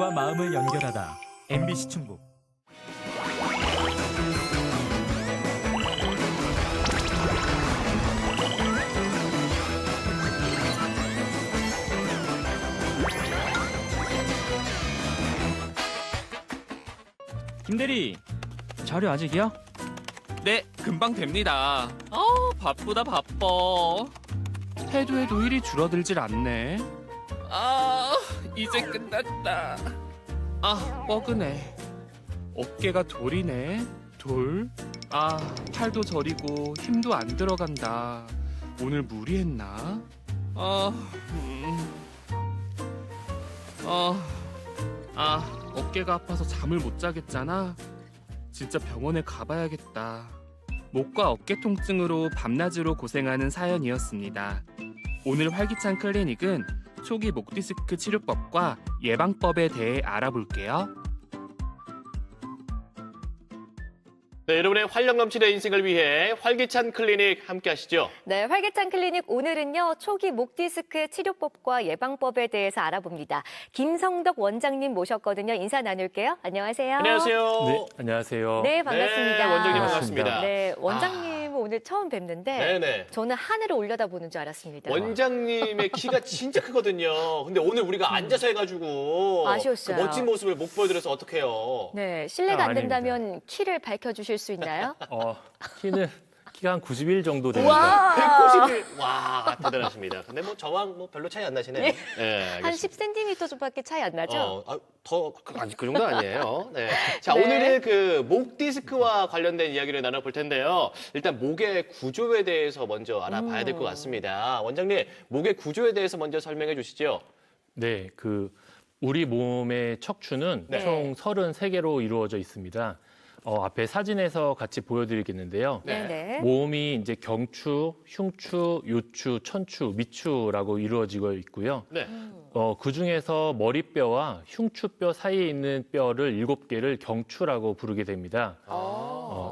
몸과 마음을 연결하다. MBC 충북. 김대리, 자료 아직이야? 네, 금방 됩니다. 바쁘다 바빠. 해도 일이 줄어들질 않네. 이제 끝났다. 뻐근해. 어깨가 돌이네. 돌. 팔도 저리고 힘도 안 들어간다. 오늘 무리했나? 어깨가 아파서 잠을 못 자겠잖아. 진짜 병원에 가봐야겠다. 목과 어깨 통증으로 밤낮으로 고생하는 사연이었습니다. 오늘 활기찬 클리닉은 초기 목 디스크 치료법과 예방법에 대해 알아볼게요. 네, 여러분의 활력 넘치는 인생을 위해 활기찬 클리닉 함께 하시죠. 네, 활기찬 클리닉 오늘은요. 초기 목 디스크 치료법과 예방법에 대해서 알아봅니다. 김성덕 원장님 모셨거든요. 인사 나눌게요. 안녕하세요. 안녕하세요. 네, 안녕하세요. 네, 반갑습니다. 네, 원장님 반갑습니다. 반갑습니다. 네, 원장님 오늘 처음 뵙는데 네네. 저는 하늘을 올려다보는 줄 알았습니다. 원장님의 키가 진짜 크거든요. 근데 오늘 우리가 앉아서 해가지고 아쉬웠어요. 그 멋진 모습을 못 보여드려서 어떡해요. 네, 실례가 안 아닙니다. 된다면 키를 밝혀주실 수 있나요? 키가 한 91 정도 됩니다. 와, 191. 와, 대단하십니다. 근데 뭐 저랑 뭐 별로 차이 안 나시네요. 네, 한 알겠습니다. 10cm 정도밖에 차이 안 나죠? 아직 그 정도 아니에요. 네. 자, 네. 오늘은 그 목 디스크와 관련된 이야기를 나눠볼 텐데요. 일단 목의 구조에 대해서 먼저 알아봐야 될 것 같습니다. 원장님, 목의 구조에 대해서 먼저 설명해 주시죠. 네, 우리 몸의 척추는 네. 총 33개로 이루어져 있습니다. 앞에 사진에서 같이 보여드리겠는데요. 네. 네네. 몸이 이제 경추, 흉추, 요추, 천추, 미추라고 이루어지고 있고요. 네. 그 중에서 머리뼈와 흉추뼈 사이에 있는 뼈를 7개를 경추라고 부르게 됩니다.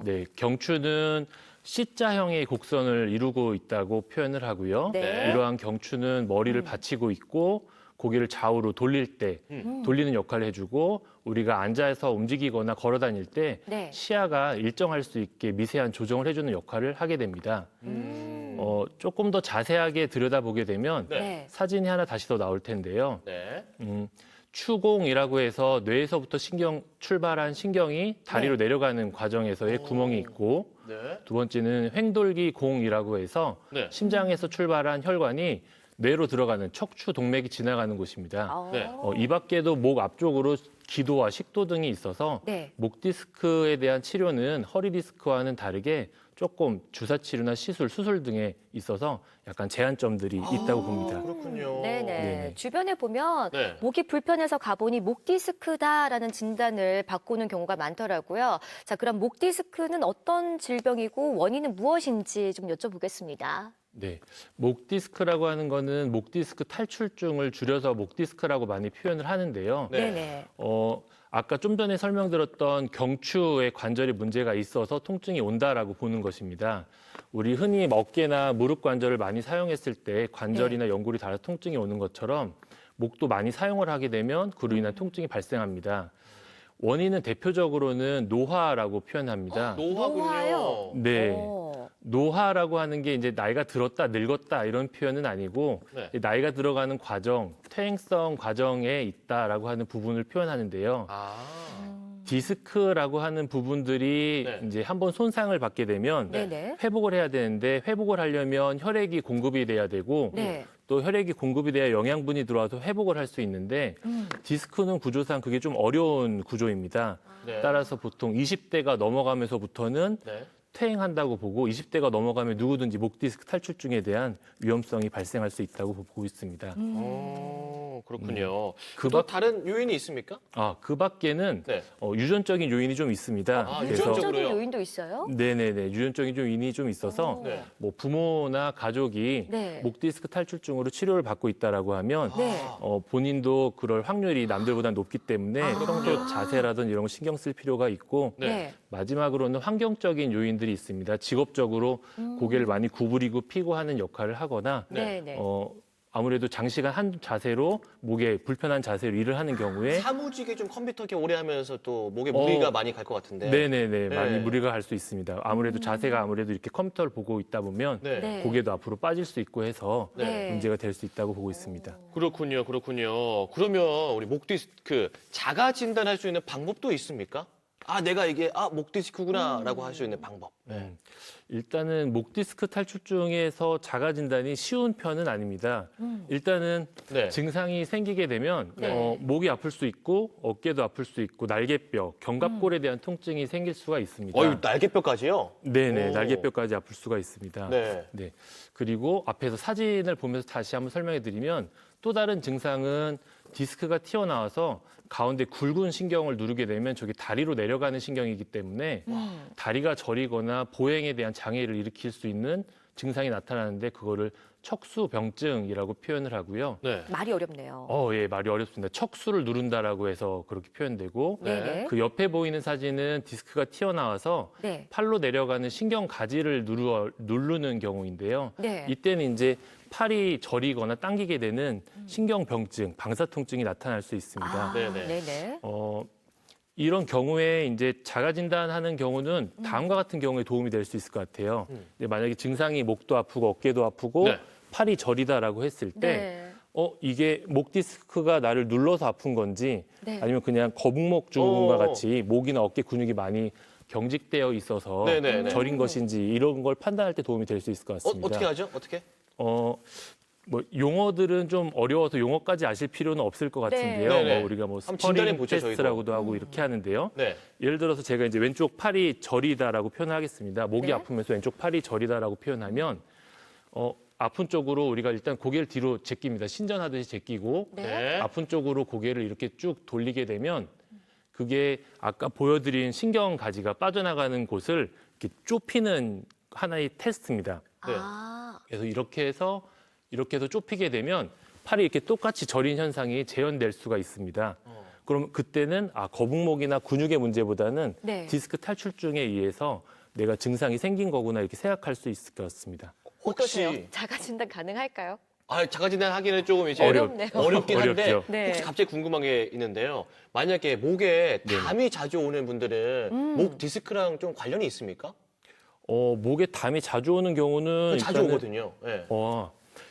네, 경추는 C자형의 곡선을 이루고 있다고 표현을 하고요. 네. 이러한 경추는 머리를 받치고 있고 고개를 좌우로 돌릴 때 돌리는 역할을 해주고 우리가 앉아서 움직이거나 걸어 다닐 때 네. 시야가 일정할 수 있게 미세한 조정을 해주는 역할을 하게 됩니다. 조금 더 자세하게 들여다보게 되면 네. 네. 사진이 하나 다시 더 나올 텐데요. 네. 추공이라고 해서 뇌에서부터 출발한 신경이 다리로 내려가는 과정에서의 구멍이 있고 네. 두 번째는 횡돌기 공이라고 해서 네. 심장에서 출발한 혈관이 뇌로 들어가는 척추 동맥이 지나가는 곳입니다. 네. 이 밖에도 목 앞쪽으로 기도와 식도 등이 있어서 네. 목 디스크에 대한 치료는 허리 디스크와는 다르게 조금 주사 치료나 수술 등에 있어서 약간 제한점들이 있다고 봅니다. 그렇군요. 네네. 네네. 주변에 보면 네. 목이 불편해서 가보니 목 디스크다라는 진단을 받고 오는 경우가 많더라고요. 자, 그럼 목 디스크는 어떤 질병이고 원인은 무엇인지 좀 여쭤보겠습니다. 네, 목 디스크라고 하는 거는 목 디스크 탈출증을 줄여서 목 디스크라고 많이 표현을 하는데요. 네. 네네. 아까 좀 전에 설명드렸던 경추의 관절에 문제가 있어서 통증이 온다라고 보는 것입니다. 우리 흔히 어깨나 무릎 관절을 많이 사용했을 때 관절이나 연골이 닳아 통증이 오는 것처럼 목도 많이 사용을 하게 되면 그로 인한 통증이 발생합니다. 원인은 대표적으로는 노화라고 표현합니다. 노화군요. 노화요? 네. 어. 노화라고 하는 게 이제 나이가 들었다, 늙었다 이런 표현은 아니고 네. 나이가 들어가는 과정, 퇴행성 과정에 있다라고 하는 부분을 표현하는데요. 디스크라고 하는 부분들이 네. 이제 한번 손상을 받게 되면 네네. 회복을 해야 되는데 회복을 하려면 혈액이 공급이 돼야 되고 네. 또 혈액이 공급이 돼야 영양분이 들어와서 회복을 할 수 있는데 디스크는 구조상 그게 좀 어려운 구조입니다. 네. 따라서 보통 20대가 넘어가면서부터는 네. 퇴행한다고 보고 20대가 넘어가면 누구든지 목 디스크 탈출증에 대한 위험성이 발생할 수 있다고 보고 있습니다. 그렇군요. 그 또 밖- 다른 요인이 있습니까? 그 밖에는 네. 유전적인 요인이 좀 있습니다. 유전적으로요? 유전적인 요인도 있어요? 네네네 유전적인 요인이 좀 있어서 네. 뭐 부모나 가족이 네. 목 디스크 탈출증으로 치료를 받고 있다라고 하면 네. 본인도 그럴 확률이 남들보다 높기 때문에 성적 자세라든 이런 거 신경 쓸 필요가 있고 네. 마지막으로는 환경적인 요인들이 있습니다. 직업적으로 고개를 많이 구부리고 피고 하는 역할을 하거나 네. 네. 아무래도 장시간 한 자세로 목에 불편한 자세로 일을 하는 경우에 사무직에 좀 컴퓨터게 오래 하면서 또 목에 무리가 많이 갈 것 같은데. 네네네 네. 많이 무리가 갈 수 있습니다. 아무래도 자세가 아무래도 이렇게 컴퓨터를 보고 있다 보면 네. 네. 고개도 앞으로 빠질 수 있고 해서 네. 문제가 될 수 있다고 보고 있습니다. 그렇군요, 그렇군요. 그러면 우리 목 디스크 자가 진단할 수 있는 방법도 있습니까? 아, 내가 이게 목 디스크구나라고 할 수 있는 방법. 네. 일단은 목 디스크 탈출증에서 자가 진단이 쉬운 편은 아닙니다. 일단은 네. 증상이 생기게 되면 네. 목이 아플 수 있고 어깨도 아플 수 있고 날개뼈, 견갑골에 대한 통증이 생길 수가 있습니다. 날개뼈까지요? 네네, 오. 날개뼈까지 아플 수가 있습니다. 네. 네. 그리고 앞에서 사진을 보면서 다시 한번 설명해 드리면 또 다른 증상은 디스크가 튀어나와서 가운데 굵은 신경을 누르게 되면 저기 다리로 내려가는 신경이기 때문에 다리가 저리거나 보행에 대한 장애를 일으킬 수 있는 증상이 나타나는데 그거를 척수병증이라고 표현을 하고요. 네. 말이 어렵네요. 예, 말이 어렵습니다. 척수를 누른다라고 해서 그렇게 표현되고 네네. 그 옆에 보이는 사진은 디스크가 튀어나와서 네. 팔로 내려가는 신경 가지를 누르는 경우인데요. 네. 이때는 이제 팔이 저리거나 당기게 되는 신경병증, 방사통증이 나타날 수 있습니다. 아, 네네. 네네. 이런 경우에 이제 자가 진단하는 경우는 다음과 같은 경우에 도움이 될 수 있을 것 같아요. 근데 만약에 증상이 목도 아프고 어깨도 아프고 네. 팔이 저리다라고 했을 때 네. 이게 목 디스크가 나를 눌러서 아픈 건지 네. 아니면 그냥 거북목 증후군과 오. 같이 목이나 어깨 근육이 많이 경직되어 있어서 네네네. 저린 것인지 이런 걸 판단할 때 도움이 될 수 있을 것 같습니다. 어떻게 하죠? 어떻게? 뭐 용어들은 좀 어려워서 용어까지 아실 필요는 없을 것 같은데요. 네네. 우리가 뭐 한번 진단해 스퍼링 보죠, 테스트라고도 하고 이렇게 하는데요. 네. 예를 들어서 제가 이제 왼쪽 팔이 저리다라고 표현하겠습니다. 목이 네. 아프면서 왼쪽 팔이 저리다라고 표현하면 아픈 쪽으로 우리가 일단 고개를 뒤로 제낍니다. 신전하듯이 제끼고 네. 네. 아픈 쪽으로 고개를 이렇게 쭉 돌리게 되면 그게 아까 보여드린 신경 가지가 빠져나가는 곳을 이렇게 좁히는 하나의 테스트입니다. 네. 아, 그래서 이렇게 해서 좁히게 되면 팔이 이렇게 똑같이 저린 현상이 재현될 수가 있습니다. 그럼 그때는 거북목이나 근육의 문제보다는 네. 디스크 탈출증에 의해서 내가 증상이 생긴 거구나 이렇게 생각할 수 있을 것 같습니다. 혹시 자가 진단 가능할까요? 자가 진단 하기는 조금 이제 어렵네요. 어렵긴 한데 어렵죠. 네. 혹시 갑자기 궁금한 게 있는데요. 만약에 목에 네. 담이 자주 오는 분들은 목 디스크랑 좀 관련이 있습니까? 목에 담이 자주 오는 경우는 자주 일단은, 오거든요. 네.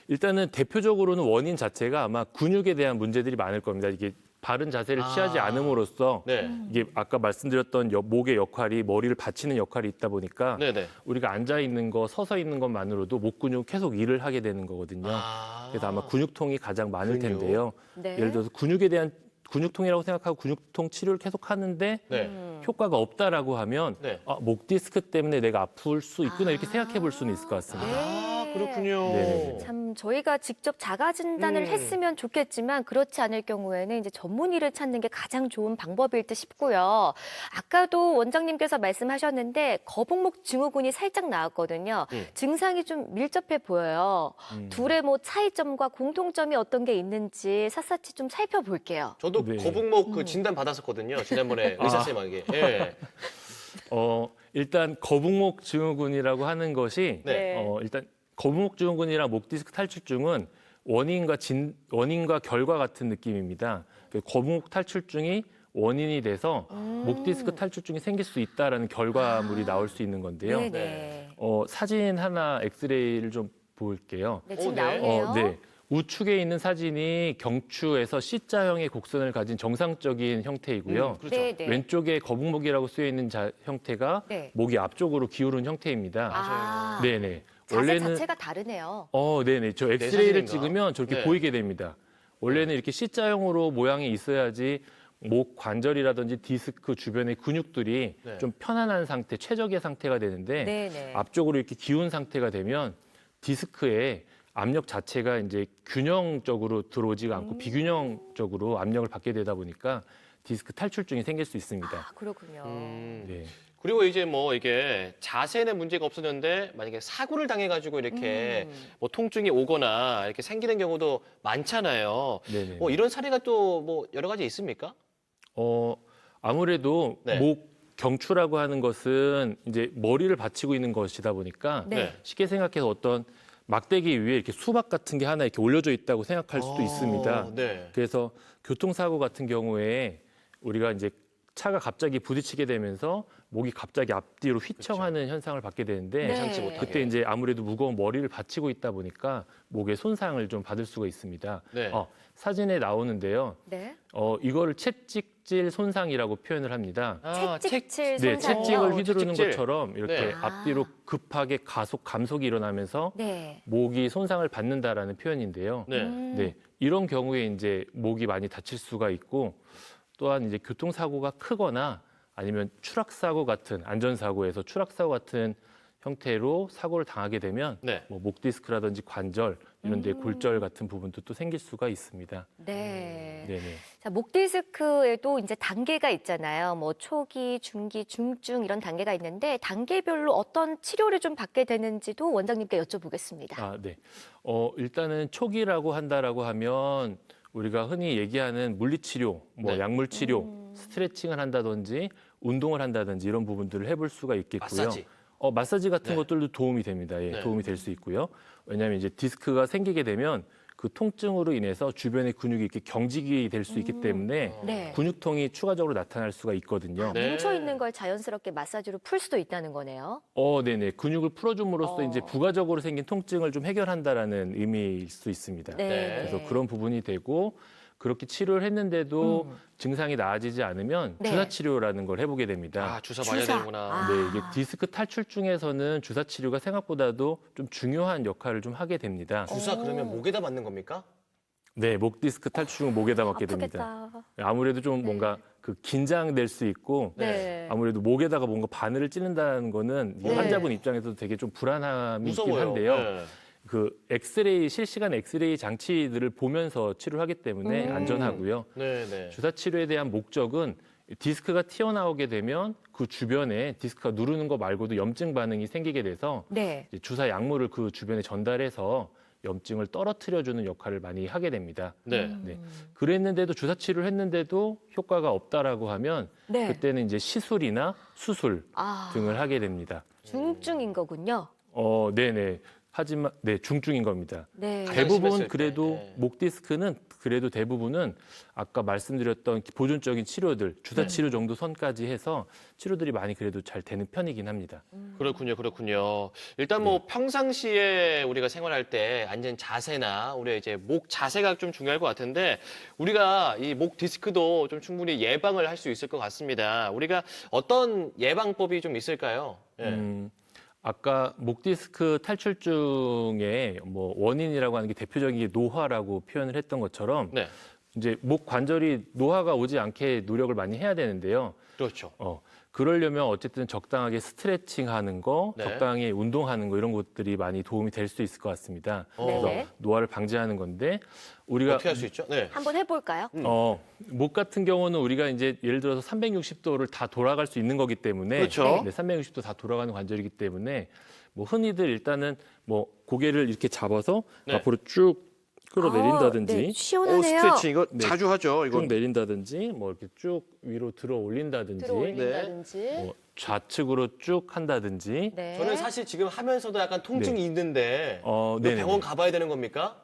일단은 대표적으로는 원인 자체가 아마 근육에 대한 문제들이 많을 겁니다. 이게 바른 자세를 취하지 않음으로써 네. 이게 아까 말씀드렸던 목의 역할이 머리를 받치는 역할이 있다 보니까 네네. 우리가 앉아 있는 거, 서서 있는 것만으로도 목 근육 계속 일을 하게 되는 거거든요. 그래서 아마 근육통이 가장 많을 근육. 텐데요. 네. 예를 들어서 근육에 대한 근육통이라고 생각하고 근육통 치료를 계속 하는데 네. 효과가 없다라고 하면 네. 목 디스크 때문에 내가 아플 수 있구나 이렇게 생각해 볼 수는 있을 것 같습니다. 그렇군요. 네. 참 저희가 직접 자가 진단을 했으면 좋겠지만 그렇지 않을 경우에는 이제 전문의를 찾는 게 가장 좋은 방법일 듯 싶고요. 아까도 원장님께서 말씀하셨는데 거북목 증후군이 살짝 나왔거든요. 증상이 좀 밀접해 보여요. 둘의 뭐 차이점과 공통점이 어떤 게 있는지 샅샅이 좀 살펴볼게요. 저도 네. 거북목 그 진단 받았었거든요. 지난번에 의사 쌤에게. 예. 일단 거북목 증후군이라고 하는 것이 네. 일단 거북목 증후군이랑 목 디스크 탈출증은 원인과 결과 같은 느낌입니다. 그 거북목 탈출증이 원인이 돼서 목 디스크 탈출증이 생길 수 있다라는 결과물이 나올 수 있는 건데요. 네네. 사진 하나 엑스레이를 좀 볼게요. 네, 지금 네. 나오네요. 네. 우측에 있는 사진이 경추에서 C자형의 곡선을 가진 정상적인 형태이고요. 그렇죠. 네네. 왼쪽에 거북목이라고 쓰여 있는 형태가 네. 목이 앞쪽으로 기울은 형태입니다. 아, 네네. 자세 자체가 다르네요. 네네. 저 엑스레이를 사진인가? 찍으면 저렇게 네. 보이게 됩니다. 원래는 이렇게 C자형으로 모양이 있어야지 목 관절이라든지 디스크 주변의 근육들이 네. 좀 편안한 상태, 최적의 상태가 되는데 네네. 앞쪽으로 이렇게 기운 상태가 되면 디스크에 압력 자체가 이제 균형적으로 들어오지가 않고 비균형적으로 압력을 받게 되다 보니까 디스크 탈출증이 생길 수 있습니다. 아, 그렇군요. 네. 그리고 이제 뭐 이게 자세는 문제가 없었는데 만약에 사고를 당해가지고 이렇게 뭐 통증이 오거나 이렇게 생기는 경우도 많잖아요. 네네. 뭐 이런 사례가 또 뭐 여러 가지 있습니까? 아무래도 네. 목 경추라고 하는 것은 이제 머리를 받치고 있는 것이다 보니까 네. 쉽게 생각해서 어떤 막대기 위에 이렇게 수박 같은 게 하나 이렇게 올려져 있다고 생각할 수도 있습니다. 네. 그래서 교통사고 같은 경우에 우리가 이제 차가 갑자기 부딪히게 되면서 목이 갑자기 앞뒤로 휘청하는 현상을 받게 되는데 네. 참지 못하게. 그때 이제 아무래도 무거운 머리를 받치고 있다 보니까 목에 손상을 좀 받을 수가 있습니다. 네. 사진에 나오는데요. 네. 이거를 채찍질 손상이라고 표현을 합니다. 채찍질 네, 손상이요? 채찍을 휘두르는 채찍질. 것처럼 이렇게 네. 앞뒤로 급하게 감속이 일어나면서 네. 목이 손상을 받는다라는 표현인데요. 네. 네, 이런 경우에 이제 목이 많이 다칠 수가 있고 또한 이제 교통사고가 크거나 아니면 추락사고 같은 안전사고에서 추락사고 같은 형태로 사고를 당하게 되면 네. 뭐 목 디스크라든지 관절 이런 데 골절 같은 부분도 또 생길 수가 있습니다. 네. 네네. 자, 목 디스크에도 이제 단계가 있잖아요. 뭐 초기, 중기, 중증 이런 단계가 있는데 단계별로 어떤 치료를 좀 받게 되는지도 원장님께 여쭤보겠습니다. 네. 일단은 초기라고 한다라고 하면 우리가 흔히 얘기하는 물리치료, 뭐 네. 약물치료, 스트레칭을 한다든지 운동을 한다든지 이런 부분들을 해볼 수가 있겠고요. 마사지. 마사지 같은 네. 것들도 도움이 됩니다. 예, 네. 도움이 될 수 있고요. 왜냐하면 이제 디스크가 생기게 되면 그 통증으로 인해서 주변의 근육이 이렇게 경직이 될 수 있기 때문에 네. 근육통이 추가적으로 나타날 수가 있거든요. 네. 뭉쳐 있는 걸 자연스럽게 마사지로 풀 수도 있다는 거네요. 네네. 근육을 풀어줌으로써 이제 부가적으로 생긴 통증을 좀 해결한다라는 의미일 수 있습니다. 네. 그래서 그런 부분이 되고 그렇게 치료를 했는데도 증상이 나아지지 않으면 네. 주사 치료라는 걸 해보게 됩니다. 주사 맞아야 주사. 되는구나. 네, 이게 디스크 탈출증에서는 주사 치료가 생각보다도 좀 중요한 역할을 좀 하게 됩니다. 주사 그러면 목에다 맞는 겁니까? 네, 목 디스크 탈출증은 목에다 맞게 됩니다. 아프겠다. 아무래도 좀 뭔가 그 긴장될 수 있고 네. 아무래도 목에다가 뭔가 바늘을 찌른다는 거는 이 네. 환자분 입장에서도 되게 좀 불안함이 있긴 무서워요. 한데요. 네. 그 실시간 엑스레이 장치들을 보면서 치료를 하기 때문에 안전하고요. 네, 네. 주사 치료에 대한 목적은 디스크가 튀어나오게 되면 그 주변에 디스크가 누르는 거 말고도 염증 반응이 생기게 돼서 네. 이제 주사 약물을 그 주변에 전달해서 염증을 떨어뜨려주는 역할을 많이 하게 됩니다. 네. 네. 그랬는데도 주사 치료를 했는데도 효과가 없다라고 하면 네. 그때는 이제 시술이나 수술 등을 하게 됩니다. 중증인 거군요. 네네. 하지만 중증인 겁니다. 네. 가장 심했을 대부분 때. 그래도 네. 목 디스크는 그래도 대부분은 아까 말씀드렸던 보존적인 치료들, 주사 치료 정도 선까지 해서 치료들이 많이 그래도 잘 되는 편이긴 합니다. 그렇군요, 그렇군요. 일단 뭐 평상시에 우리가 생활할 때 앉은 자세나 우리 이제 목 자세가 좀 중요할 것 같은데 우리가 이 목 디스크도 좀 충분히 예방을 할 수 있을 것 같습니다. 우리가 어떤 예방법이 좀 있을까요? 예. 아까 목 디스크 탈출증의 뭐 원인이라고 하는 게 대표적인 게 노화라고 표현을 했던 것처럼 네, 이제 목 관절이 노화가 오지 않게 노력을 많이 해야 되는데요. 그렇죠. 그러려면 어쨌든 적당하게 스트레칭 하는 거, 네. 적당히 운동하는 거 이런 것들이 많이 도움이 될 수 있을 것 같습니다. 네. 그래서 노화를 방지하는 건데 우리가 어떻게 할 수 있죠? 네. 한번 해볼까요? 목 같은 경우는 우리가 이제 예를 들어서 360도를 다 돌아갈 수 있는 거기 때문에 그렇죠. 네, 360도 다 돌아가는 관절이기 때문에 뭐 흔히들 일단은 뭐 고개를 이렇게 잡아서 네. 앞으로 쭉 끌어내린다든지 네, 시원하네요. 이거 네. 자주 하죠. 쭉 내린다든지 뭐 이렇게 쭉 위로 들어 올린다든지 들어 올린다든지. 뭐 좌측으로 쭉 한다든지 네. 저는 사실 지금 하면서도 약간 통증이 있는데 이거 네네네. 병원 가봐야 되는 겁니까?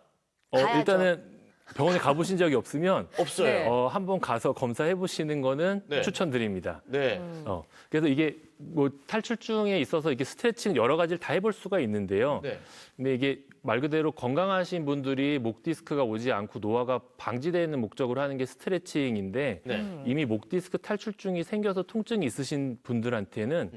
가야죠. 일단은 병원에 가보신 적이 없으면 없어요. 네. 한번 가서 검사해 보시는 거는 네. 추천드립니다. 네. 그래서 이게 뭐 탈출증에 있어서 이게 스트레칭 여러 가지를 다 해볼 수가 있는데요. 네. 근데 이게 말 그대로 건강하신 분들이 목 디스크가 오지 않고 노화가 방지되는 목적으로 하는 게 스트레칭인데 네. 이미 목 디스크 탈출증이 생겨서 통증이 있으신 분들한테는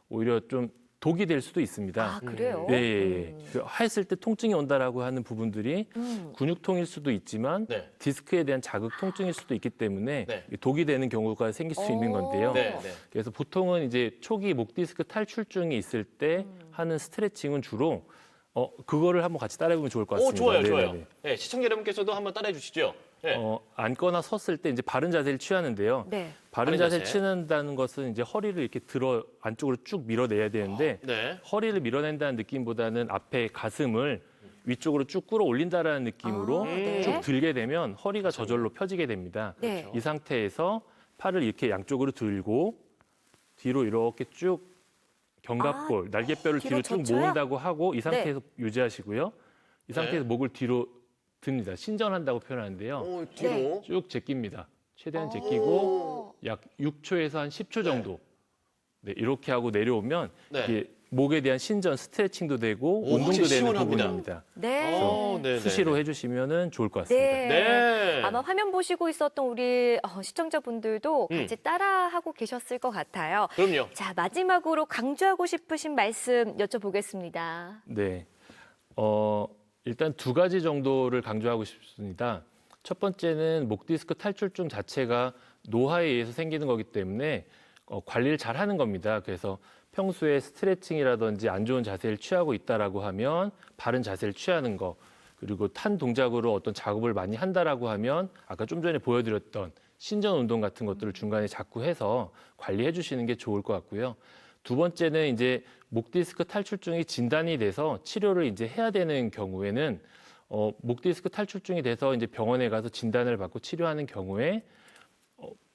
오히려 좀 독이 될 수도 있습니다. 아, 그래요? 네, 했을 때 통증이 온다라고 하는 부분들이 근육통일 수도 있지만 네. 디스크에 대한 자극 통증일 수도 있기 때문에 네. 독이 되는 경우가 생길 수 있는 건데요. 네. 네. 그래서 보통은 이제 초기 목 디스크 탈출증이 있을 때 하는 스트레칭은 주로 그거를 한번 같이 따라해보면 좋을 것 같습니다. 좋아요, 좋아요. 네네네. 네, 시청자 여러분께서도 한번 따라해 주시죠. 네. 앉거나 섰을 때 이제 바른 자세를 취하는데요. 네. 바른 바른 자세를 자세. 취한다는 것은 이제 허리를 이렇게 들어 안쪽으로 쭉 밀어내야 되는데 네. 허리를 밀어낸다는 느낌보다는 앞에 가슴을 위쪽으로 쭉 끌어올린다라는 느낌으로 네. 쭉 들게 되면 허리가 저절로 펴지게 됩니다. 네. 이 상태에서 팔을 이렇게 양쪽으로 들고 뒤로 이렇게 쭉 견갑골, 날개뼈를 뒤로 뒤로 쭉 젖혀요? 모은다고 하고 이 상태에서 유지하시고요. 이 상태에서 네. 목을 뒤로 듭니다. 신전한다고 표현하는데요. 오, 뒤로. 쭉 제낍니다. 최대한 오. 제끼고 약 6초에서 한 10초 정도 네, 이렇게 하고 내려오면 네. 이게 목에 대한 신전 스트레칭도 되고 오, 운동도 확실히 되는 시원합니다. 부분입니다. 네. 어, 네, 네, 수시로 네. 해주시면 좋을 것 같습니다. 네. 네. 아마 화면 보시고 있었던 우리 시청자분들도 같이 따라하고 계셨을 것 같아요. 그럼요. 자, 마지막으로 강조하고 싶으신 말씀 여쭤보겠습니다. 네. 일단 두 가지 정도를 강조하고 싶습니다. 첫 번째는 목 디스크 탈출증 자체가 노화에 의해서 생기는 거기 때문에 관리를 잘 하는 겁니다. 그래서 평소에 스트레칭이라든지 안 좋은 자세를 취하고 있다라고 하면 바른 자세를 취하는 거, 그리고 탄 동작으로 어떤 작업을 많이 한다라고 하면 아까 좀 전에 보여드렸던 신전 운동 같은 것들을 중간에 자꾸 해서 관리해 주시는 게 좋을 것 같고요. 두 번째는 이제 목 디스크 탈출증이 진단이 돼서 치료를 이제 해야 되는 경우에는 목 디스크 탈출증이 돼서 이제 병원에 가서 진단을 받고 치료하는 경우에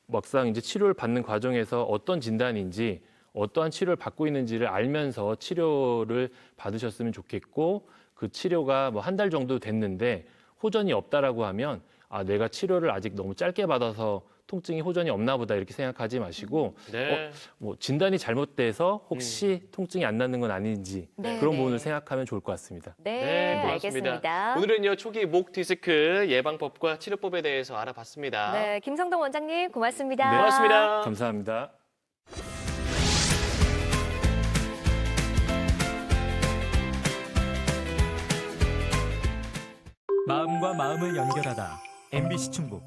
막상 이제 치료를 받는 과정에서 어떤 진단인지 어떠한 치료를 받고 있는지를 알면서 치료를 받으셨으면 좋겠고, 그 치료가 뭐 한 달 정도 됐는데 호전이 없다라고 하면 아, 내가 치료를 아직 너무 짧게 받아서 통증이 호전이 없나 보다 이렇게 생각하지 마시고 네. 뭐 진단이 잘못돼서 혹시 통증이 안 낫는 건 아닌지 네, 그런 네. 부분을 생각하면 좋을 것 같습니다. 네, 고맙습니다. 알겠습니다. 오늘은요, 초기 목 디스크 예방법과 치료법에 대해서 알아봤습니다. 네, 김성동 원장님 고맙습니다. 네. 고맙습니다. 감사합니다. 마음과 마음을 연결하다. MBC 충북